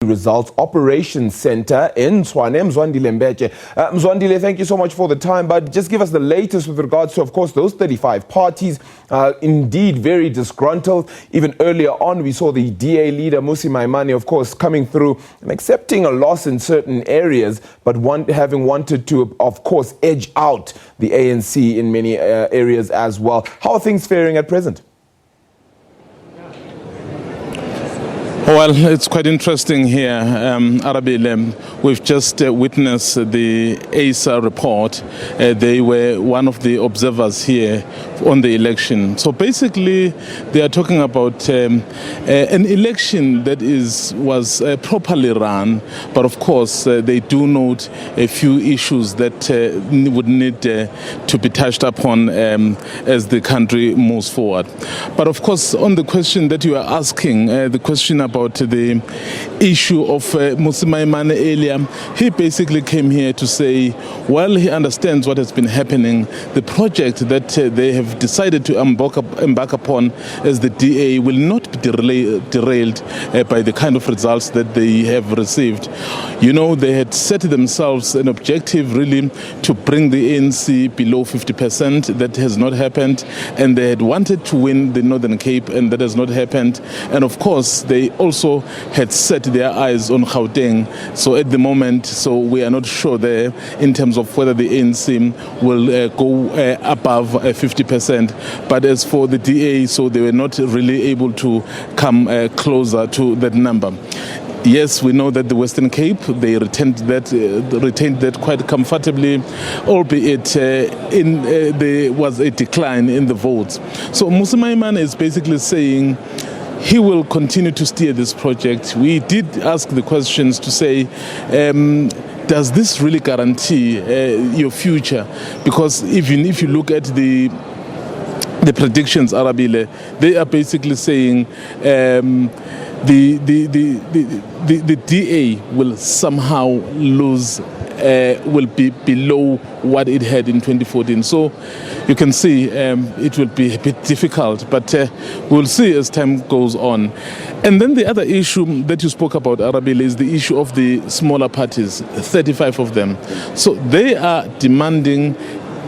Results Operations Centre in Mzwandile Mbeje. Mzwandile, thank you so much for the time, but just give us the latest with regards to, of course, those 35 parties, indeed very disgruntled. Even earlier on, we saw the DA leader, Mmusi Maimane, of course, coming through and accepting a loss in certain areas, but having wanted to, of course, edge out the ANC in many areas as well. How are things faring at present? Well, it's quite interesting here, Arabile. We've just witnessed the EISA report. They were one of the observers here on the election. So basically, they are talking about an election that was properly run, but of course, they do note a few issues that would need to be touched upon as the country moves forward. But of course, on the question that you are asking, the question about the issue of Mmusi Maimane earlier, he basically came here to say, well, he understands what has been happening. The project that they have decided to embark upon as the DA will not be derailed by the kind of results that they have received. You know, they had set themselves an objective really to bring the ANC below 50%. That has not happened. And they had wanted to win the Northern Cape, and that has not happened. And of course, they also had set their eyes on Gauteng. So at the moment, we are not sure there in terms of whether the ANC will go above 50%. But as for the DA, so they were not really able to come closer to that number. Yes, we know that the Western Cape, they retained that quite comfortably, albeit there was a decline in the votes. So Mmusi Maimane is basically saying he will continue to steer this project. We did ask the questions to say, does this really guarantee your future? Because even if you look at the predictions, Arabile, they are basically saying the DA will somehow lose, will be below what it had in 2014. So you can see it will be a bit difficult, but we'll see as time goes on. And then the other issue that you spoke about, Arabile, is the issue of the smaller parties, 35 of them. So they are demanding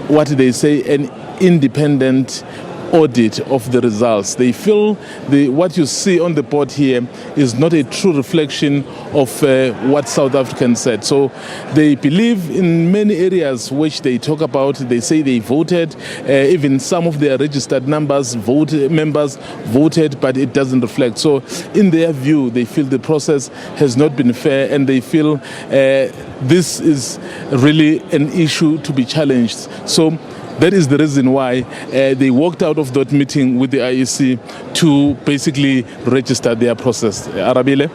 what they say an independent audit of the results. They feel what you see on the board here is not a true reflection of what South Africans said. So they believe in many areas which they talk about. They say they voted, even some of their registered members voted, but it doesn't reflect. So in their view, they feel the process has not been fair, and they feel this is really an issue to be challenged. So that is the reason why they walked out of that meeting with the IEC to basically register their process. Arabile?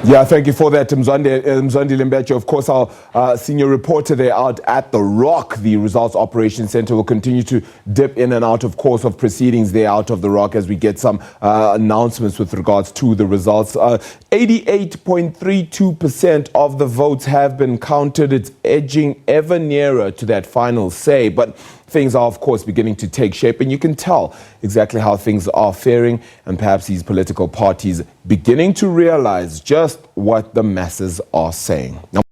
Yeah, thank you for that, Mzwandile Mbeje. Of course, our senior reporter there out at The Rock, the Results Operations Centre, will continue to dip in and out, of course, of proceedings there out of The Rock as we get some announcements with regards to the results. 88.32% of the votes have been counted. It's edging ever nearer to that final say, but things are, of course, beginning to take shape, and you can tell exactly how things are faring, and perhaps these political parties beginning to realize just what the masses are saying. Now,